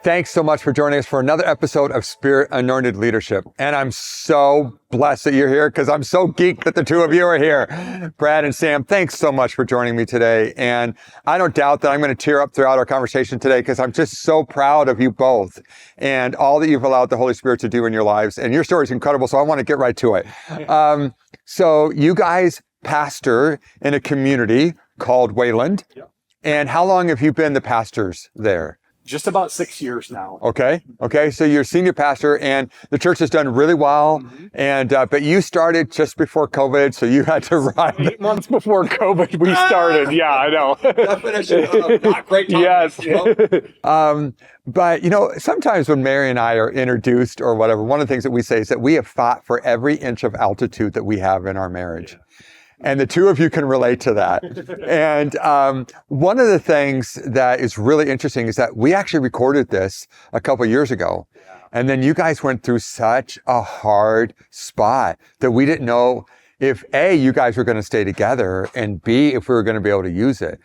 Thanks so much for joining us for another episode of Spirit Anointed Leadership. And I'm so blessed that you're here because I'm so geeked that the two of you are here. Brad and Sam, thanks so much for joining me today. And I don't doubt that I'm going to tear up throughout our conversation today because I'm just so proud of you both and all that you've allowed the Holy Spirit to do in your lives. And your story is incredible, so I want to get right to it. So you guys pastor in a community called Wayland. Yep. And how long have you been the pastors there? Just about 6 years now. Okay. So you're senior pastor and the church has done really well. Mm-hmm. And, but you started just before COVID, so you had to ride. 8 months before COVID, we started. Yeah, I know. Definition of not great timing. Yes. But, sometimes when Mary and I are introduced or whatever, one of the things that we say is that we have fought for every inch of altitude that we have in our marriage. And the two of you can relate to that. And one of the things that is really interesting is that we actually recorded this a couple of years ago. And then you guys went through such a hard spot that we didn't know if A, you guys were going to stay together, and B, if we were going to be able to use it.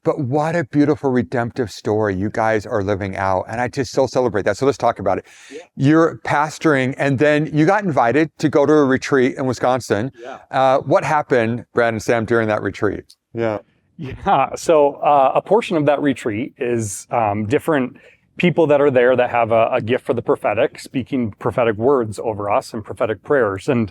But what a beautiful redemptive story you guys are living out. And I just so celebrate that. So let's talk about it. Yeah. You're pastoring and then you got invited to go to a retreat in Wisconsin. Yeah. What happened, Brad and Sam, during that retreat? Yeah. So a portion of that retreat is different people that are there that have a gift for the prophetic, speaking prophetic words over us and prophetic prayers. And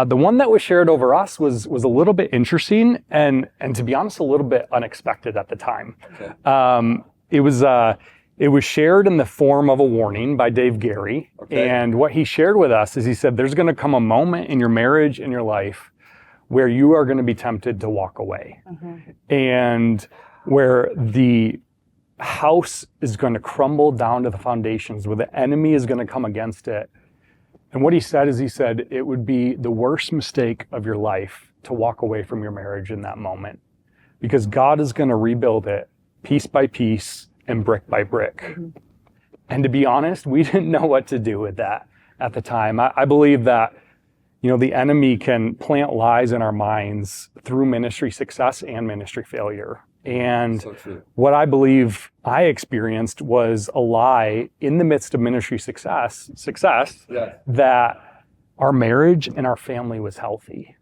the one that was shared over us was a little bit interesting and to be honest, a little bit unexpected at the time. Okay. It was shared in the form of a warning by Dave Gary. Okay. And what he shared with us is he said, there's going to come a moment in your marriage, in your life, where you are going to be tempted to walk away. Mm-hmm. And where the house is going to crumble down to the foundations, where the enemy is going to come against it. And what he said is, it would be the worst mistake of your life to walk away from your marriage in that moment, because God is going to rebuild it piece by piece and brick by brick. Mm-hmm. And to be honest, we didn't know what to do with that at the time. I believe that, the enemy can plant lies in our minds through ministry success and ministry failure. And what I believe I experienced was a lie in the midst of ministry success, that our marriage and our family was healthy.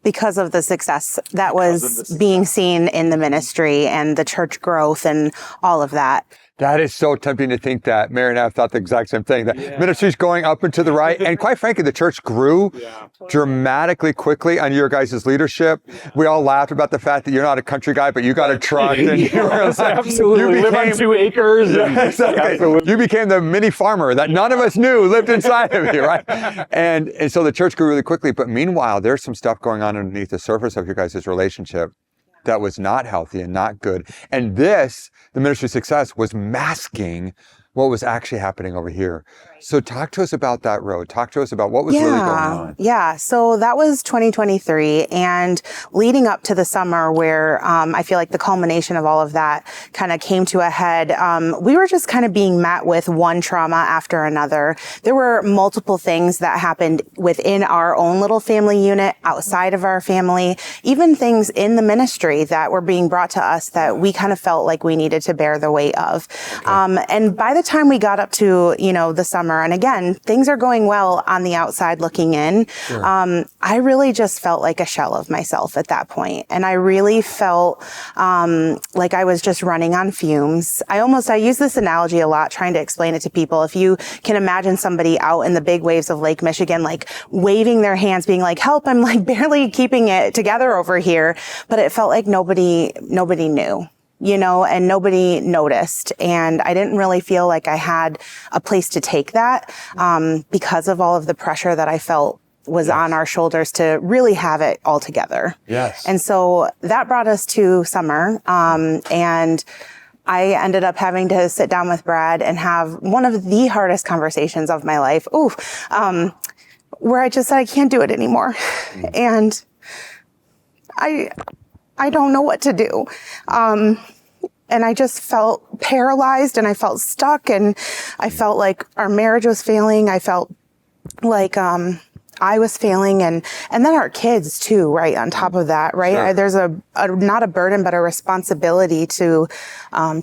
Because of the success that was being seen in the ministry and the church growth and all of that. That is so tempting to think that. Mary and I have thought the exact same thing, that ministry's going up and to the right. And quite frankly, the church grew dramatically quickly under your guys' leadership. We all laughed about the fact that you're not a country guy, but you got a truck. And you were like, absolutely. You live on 2 acres. Exactly. You became the mini farmer that none of us knew lived inside of you, right? And so the church grew really quickly. But meanwhile, there's some stuff going on underneath the surface of your guys' relationship that was not healthy and not good. And the ministry success was masking what was actually happening over here. So talk to us about that road. Talk to us about what was really going on. Yeah. So that was 2023 and leading up to the summer where I feel like the culmination of all of that kind of came to a head. We were just kind of being met with one trauma after another. There were multiple things that happened within our own little family unit, outside of our family, even things in the ministry that were being brought to us that we kind of felt like we needed to bear the weight of. Okay. And by the time we got up to, the summer, and again, things are going well on the outside looking in. Sure. I really just felt like a shell of myself at that point. And I really felt like I was just running on fumes. I use this analogy a lot, trying to explain it to people. If you can imagine somebody out in the big waves of Lake Michigan, like waving their hands, being like, help, I'm like barely keeping it together over here. But it felt like nobody knew. And nobody noticed. And I didn't really feel like I had a place to take that, because of all of the pressure that I felt was on our shoulders to really have it all together. Yes. And so that brought us to summer. And I ended up having to sit down with Brad and have one of the hardest conversations of my life. Where I just said, I can't do it anymore. And I don't know what to do. And I just felt paralyzed and I felt stuck and I felt like our marriage was failing. I felt like, I was failing, and then our kids too, right? On top of that, right? Sure. There's a not a burden, but a responsibility to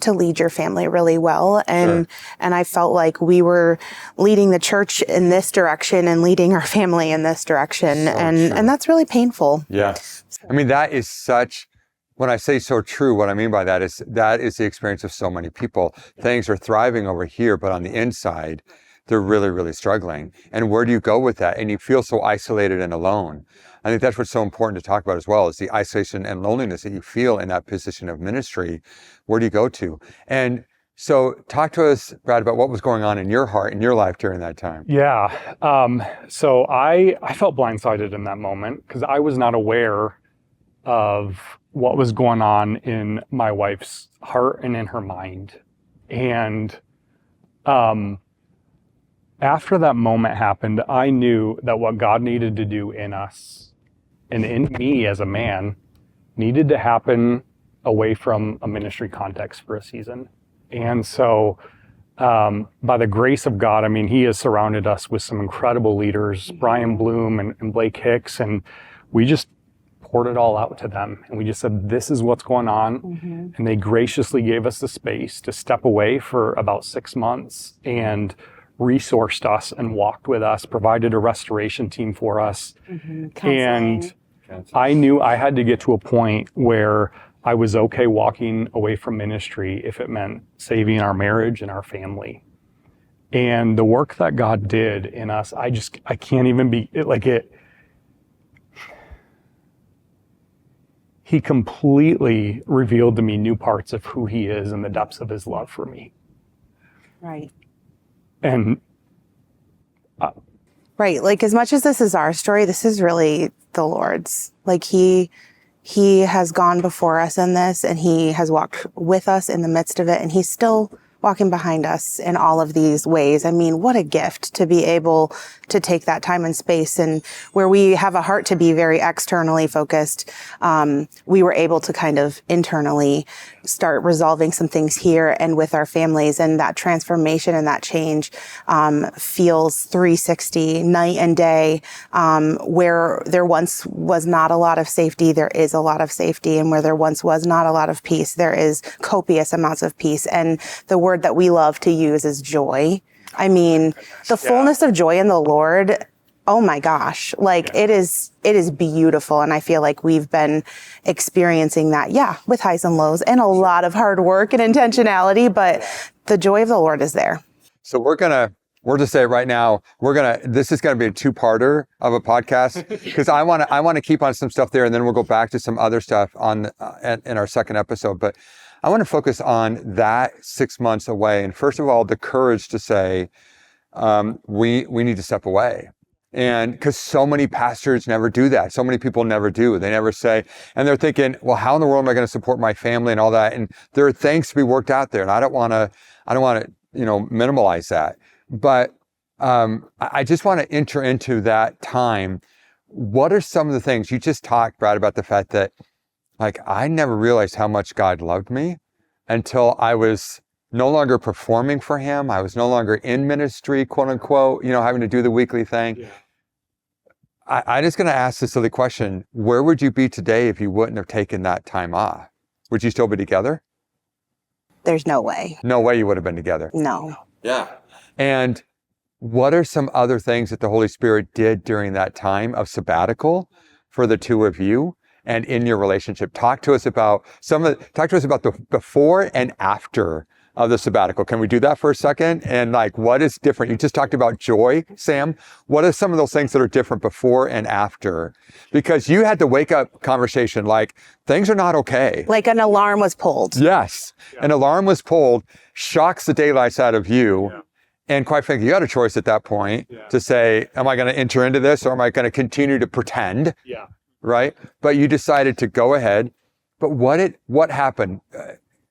lead your family really well. And I felt like we were leading the church in this direction and leading our family in this direction. And that's really painful. Yes. I mean, that is such, when I say so true, what I mean by that is the experience of so many people. Things are thriving over here, but on the inside, they're really, really struggling. And where do you go with that? And you feel so isolated and alone. I think that's what's so important to talk about as well, is the isolation and loneliness that you feel in that position of ministry. Where do you go to? And so talk to us, Brad, about what was going on in your heart, in your life during that time. Yeah. So I felt blindsided in that moment because I was not aware of what was going on in my wife's heart and in her mind. And after that moment happened, I knew that what God needed to do in us and in me as a man needed to happen away from a ministry context for a season. And so by the grace of God, I mean, he has surrounded us with some incredible leaders, Brian Bloom and Blake Hicks, and we just poured it all out to them. And we just said, this is what's going on. And they graciously gave us the space to step away for about 6 months and resourced us and walked with us, provided a restoration team for us. And I knew I had to get to a point where I was okay walking away from ministry if it meant saving our marriage and our family. And the work that God did in us, I can't even be like it. He completely revealed to me new parts of who he is and the depths of his love for me. Right. And right. Like, as much as this is our story, this is really the Lord's. Like, he has gone before us in this, and he has walked with us in the midst of it, and he's still walking behind us in all of these ways. I mean, what a gift to be able to take that time and space, and where we have a heart to be very externally focused, we were able to kind of internally start resolving some things here and with our families, and that transformation and that change feels 360 night and day. Where there once was not a lot of safety, there is a lot of safety, and where there once was not a lot of peace, there is copious amounts of peace. And the word that we love to use is joy. I mean, the fullness of joy in the Lord, oh my gosh, like it is beautiful. And I feel like we've been experiencing that, with highs and lows and a lot of hard work and intentionality, but the joy of the Lord is there. So we're just saying right now, this is going to be a two-parter of a podcast, because I want to keep on some stuff there, and then we'll go back to some other stuff in our second episode. But I want to focus on that 6 months away. And first of all, the courage to say, we need to step away. And because so many pastors never do that. So many people never do. They never say, and they're thinking, well, how in the world am I going to support my family and all that? And there are things to be worked out there. And I don't want to, minimalize that. But I just want to enter into that time. What are some of the things you just talked, Brad, about the fact that, like, I never realized how much God loved me until I was no longer performing for him. I was no longer in ministry, quote unquote, having to do the weekly thing. Yeah. I'm just going to ask the silly question. Where would you be today if you wouldn't have taken that time off? Would you still be together? There's no way. No way you would have been together. No. Yeah. And what are some other things that the Holy Spirit did during that time of sabbatical for the two of you and in your relationship? Talk to us about the before and after of the sabbatical. Can we do that for a second? And like, what is different? You just talked about joy, Sam. What are some of those things that are different before and after? Because you had the wake up conversation, like, things are not okay. Like an alarm was pulled. Yes. Yeah. An alarm was pulled, shocks the daylights out of you. Yeah. And quite frankly, you had a choice at that point to say, am I going to enter into this, or am I going to continue to pretend? Yeah. Right? But you decided to go ahead. But what happened?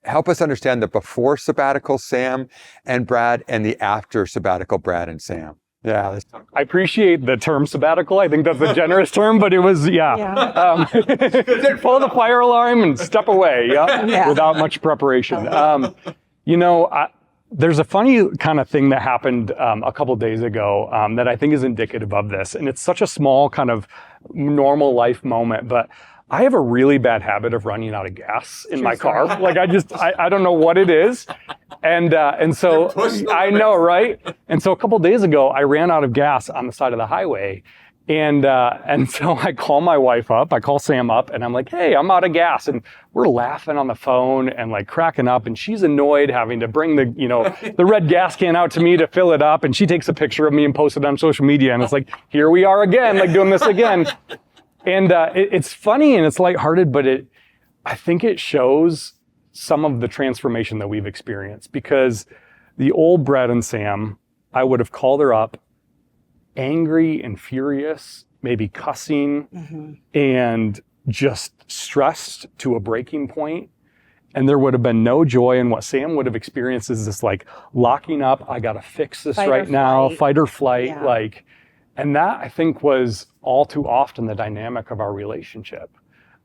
Help us understand the before sabbatical Sam and Brad and the after sabbatical Brad and Sam. Yeah. I appreciate the term sabbatical. I think that's a generous term, but it was, pull the fire alarm and step away without much preparation. there's a funny kind of thing that happened a couple days ago that I think is indicative of this. And it's such a small kind of normal life moment, but I have a really bad habit of running out of gas in my car. Like I don't know what it is. And so I know, right? And so a couple days ago, I ran out of gas on the side of the highway. And so I call my wife up, I call Sam up, and I'm like, hey, I'm out of gas. And we're laughing on the phone and like cracking up. And she's annoyed having to bring the red gas can out to me to fill it up. And she takes a picture of me and posts it on social media. And it's like, here we are again, like doing this again. And it's funny and it's lighthearted, but I think it shows some of the transformation that we've experienced, because the old Brad and Sam, I would have called her up angry and furious, maybe cussing, and just stressed to a breaking point. And there would have been no joy. And what Sam would have experienced is this like locking up, I got to fix this right now, fight or flight, and that I think was all too often the dynamic of our relationship.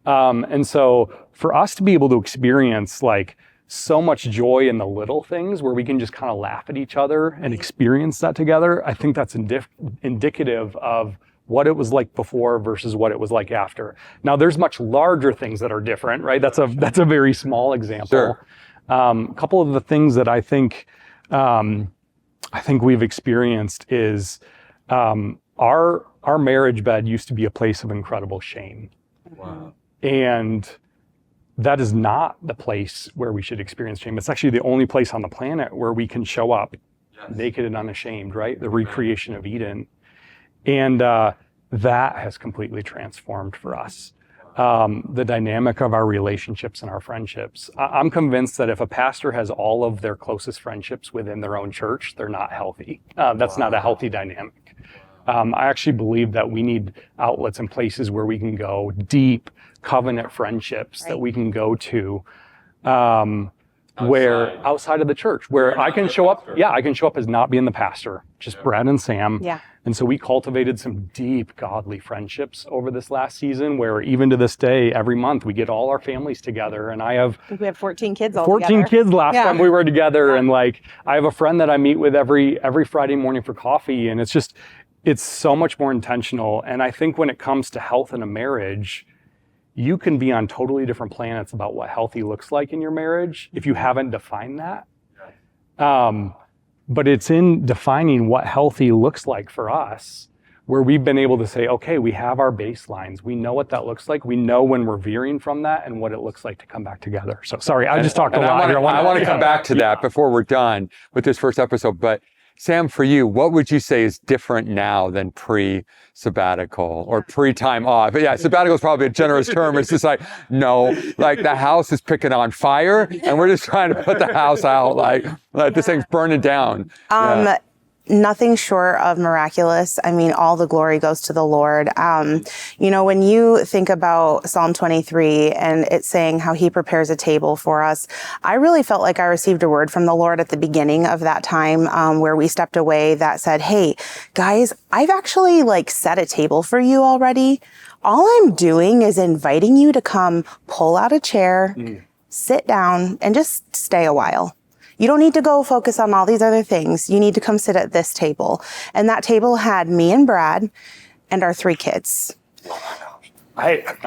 And so for us to be able to experience like so much joy in the little things where we can just kind of laugh at each other and experience that together, I think that's indicative of what it was like before versus what it was like after. Now there's much larger things that are different, right? That's a very small example. Sure. A couple of the things that I think we've experienced is our marriage bed used to be a place of incredible shame. Wow. And that is not the place where we should experience shame. It's actually the only place on the planet where we can show up naked and unashamed, right? The recreation of Eden. And that has completely transformed for us. The dynamic of our relationships and our friendships. I'm convinced that if a pastor has all of their closest friendships within their own church, they're not healthy. That's not a healthy dynamic. I actually believe that we need outlets and places where we can go deep covenant friendships that we can go to where outside of the church, where I can show up. Yeah, I can show up as not being the pastor, just Brad and Sam. Yeah. And so we cultivated some deep godly friendships over this last season, where even to this day, every month we get all our families together. And I think we have 14 kids all 14 together. kids last time we were together. And like, I have a friend that I meet with every Friday morning for coffee. And it's so much more intentional. And I think when it comes to health in a marriage, you can be on totally different planets about what healthy looks like in your marriage if you haven't defined that. But it's in defining what healthy looks like for us where we've been able to say, okay, we have our baselines. We know what that looks like. We know when we're veering from that and what it looks like to come back together. So sorry, I just talked a lot here. I want to come back to that before we're done with this first episode. But Sam, for you, what would you say is different now than pre-sabbatical or pre-time off? But yeah, sabbatical is probably a generous term. It's just like, no, like the house is picking on fire and we're just trying to put the house out like this thing's burning down. Nothing short of miraculous. I mean, all the glory goes to the Lord. When you think about Psalm 23 and it's saying how he prepares a table for us, I really felt like I received a word from the Lord at the beginning of that time where we stepped away that said, hey, guys, I've actually set a table for you already. All I'm doing is inviting you to come pull out a chair, sit down, and just stay a while. You don't need to go focus on all these other things. You need to come sit at this table. And that table had me and Brad and our 3 kids. I have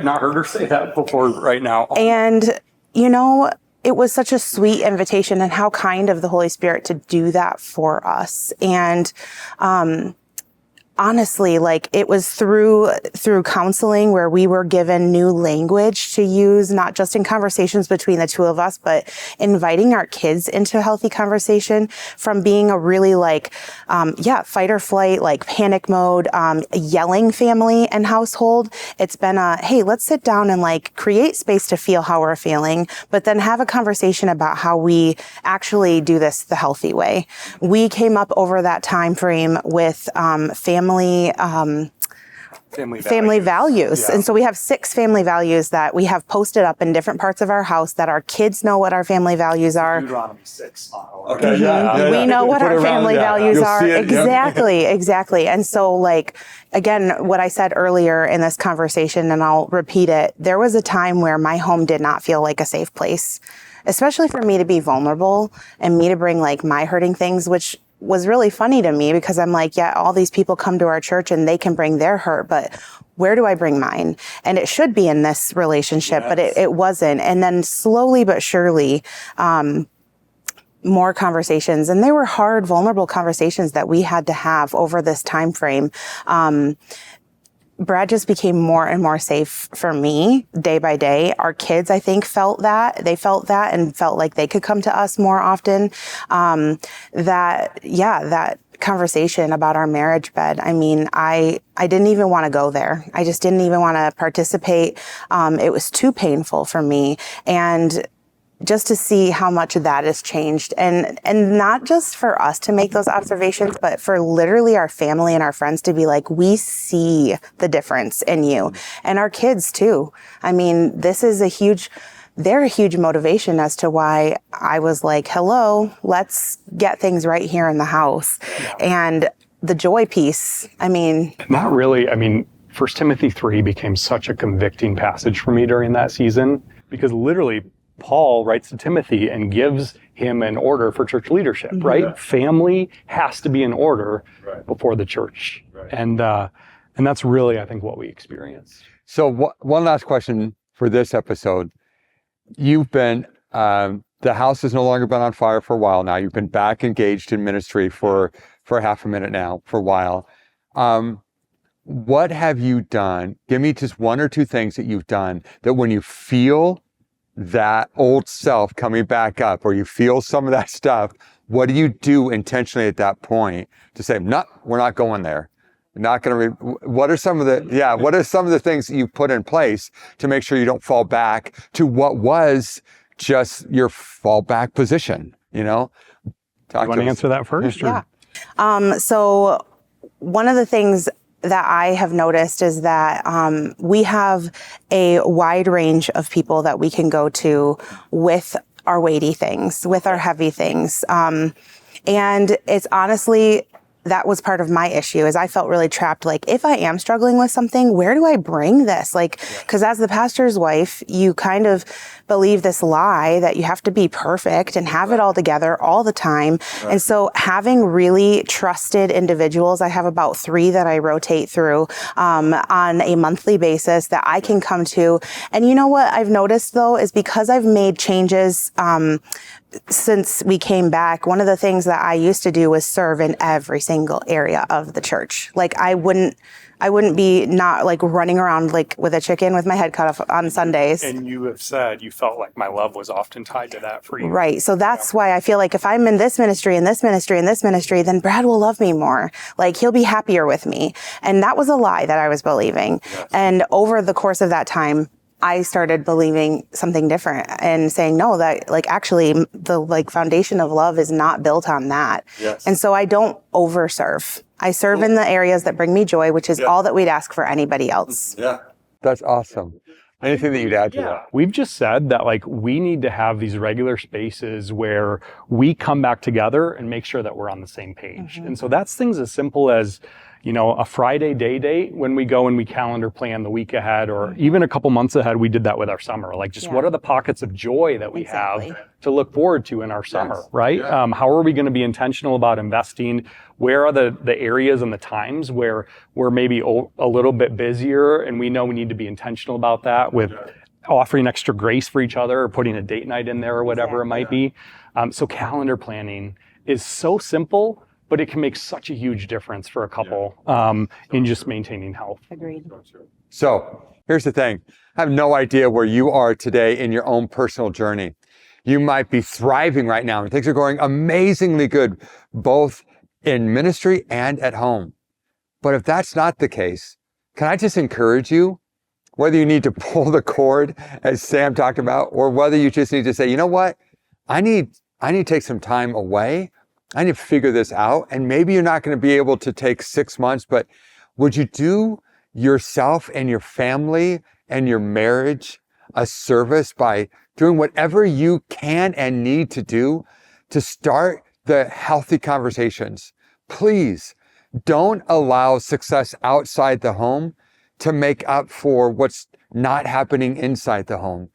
not heard her say that before right now. And, it was such a sweet invitation and how kind of the Holy Spirit to do that for us. And, honestly, it was through counseling where we were given new language to use, not just in conversations between the two of us, but inviting our kids into healthy conversation from being a really fight or flight, panic mode, yelling family and household. It's been hey, let's sit down and create space to feel how we're feeling, but then have a conversation about how we actually do this the healthy way. We came up over that time frame with family values. Yeah. And so we have 6 family values that we have posted up in different parts of our house that our kids know what our family values are. Deuteronomy 6. Okay. Yeah. We know what our family values are. Exactly. And so again, what I said earlier in this conversation, and I'll repeat it, there was a time where my home did not feel like a safe place. especially for me to be vulnerable and me to bring like my hurting things, which was really funny to me because I'm like, yeah, all these people come to our church and they can bring their hurt, but where do I bring mine? And it should be in this relationship, but it wasn't. And then slowly but surely, more conversations, and they were hard, vulnerable conversations that we had to have over this time frame. Brad just became more and more safe for me day by day. Our kids, I think, felt that. They felt that and felt like they could come to us more often. That conversation about our marriage bed. I mean, I didn't even want to go there. I just didn't even want to participate. It was too painful for me. And just to see how much of that has changed, and not just for us to make those observations, but for literally our family and our friends to be like, we see the difference in you, and our kids too. I mean, they're a huge motivation as to why I was like, hello, let's get things right here in the house. And the joy piece, I mean. Not really. I mean, 1 Timothy 3 became such a convicting passage for me during that season, because literally Paul writes to Timothy and gives him an order for church leadership, right? Family has to be in order before the church. And that's really, I think, what we experience. So one last question for this episode. You've been, the house has no longer been on fire for a while now. You've been back engaged in ministry for half a minute now, for a while. What have you done? Give me just one or two things that you've done that when you feel that old self coming back up, or you feel some of that stuff, what do you do intentionally at that point to say, no, we're not going there? We're not going to, what are some of the things that you put in place to make sure you don't fall back to what was just your fallback position, you know? You want to answer that first? Yeah. So one of the things that I have noticed is that we have a wide range of people that we can go to with our weighty things, with our heavy things. And it's honestly, that was part of my issue, is I felt really trapped. Like, if I am struggling with something, where do I bring this? Like, because as the pastor's wife, you kind of believe this lie that you have to be perfect and have it all together all the time. And so having really trusted individuals, I have about 3 that I rotate through on a monthly basis that I can come to. And you know what I've noticed though, is because I've made changes since we came back, one of the things that I used to do was serve in every single area of the church. Like, I wouldn't be not like running around like with a chicken with my head cut off on Sundays. And you have said you felt like my love was often tied to that for you. Right. So that's why I feel like if I'm in this ministry and this ministry and this ministry, then Brad will love me more. Like, he'll be happier with me. And that was a lie that I was believing. Yes. And over the course of that time, I started believing something different and saying, no, that like actually the like foundation of love is not built on that. Yes. And so I don't overserve. I serve in the areas that bring me joy, which is all that we'd ask for anybody else. Yeah. That's awesome. Anything that you'd add to that? We've just said that like we need to have these regular spaces where we come back together and make sure that we're on the same page. And so that's things as simple as, you know, a Friday day date when we go and we calendar plan the week ahead, or even a couple months ahead, we did that with our summer. Like, just what are the pockets of joy that we have to look forward to in our summer, right? Yeah. How are we going to be intentional about investing? Where are the areas and the times where we're maybe a little bit busier, and we know we need to be intentional about that with offering extra grace for each other, or putting a date night in there, or whatever it might be. So calendar planning is so simple, but it can make such a huge difference for a couple in just maintaining health. Agreed. So here's the thing. I have no idea where you are today in your own personal journey. You might be thriving right now and things are going amazingly good, both in ministry and at home. But if that's not the case, can I just encourage you, whether you need to pull the cord, as Sam talked about, or whether you just need to say, you know what, I need to take some time away. I need to figure this out. And maybe you're not going to be able to take 6 months, but would you do yourself and your family and your marriage a service by doing whatever you can and need to do to start the healthy conversations? Please don't allow success outside the home to make up for what's not happening inside the home.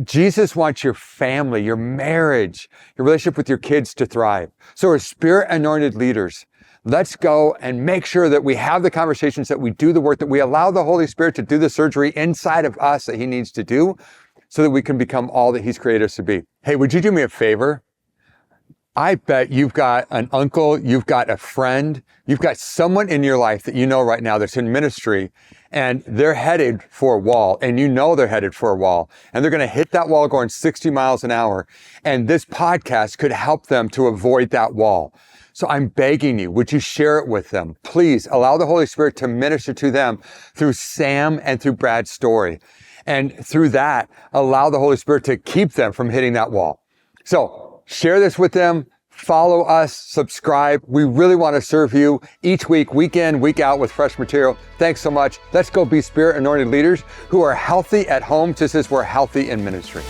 Jesus wants your family, your marriage, your relationship with your kids to thrive. So as Spirit anointed leaders, let's go and make sure that we have the conversations, that we do the work, that we allow the Holy Spirit to do the surgery inside of us that he needs to do so that we can become all that he's created us to be. Hey, would you do me a favor? I bet you've got an uncle, you've got a friend, you've got someone in your life that you know right now that's in ministry, and they're headed for a wall, and you know they're headed for a wall, and they're going to hit that wall going 60 miles an hour. And this podcast could help them to avoid that wall. So I'm begging you, would you share it with them? Please allow the Holy Spirit to minister to them through Sam and through Brad's story. And through that, allow the Holy Spirit to keep them from hitting that wall. So share this with them, follow us, subscribe. We really want to serve you each week, week in, week out with fresh material. Thanks so much. Let's go be Spirit anointed leaders who are healthy at home just as we're healthy in ministry.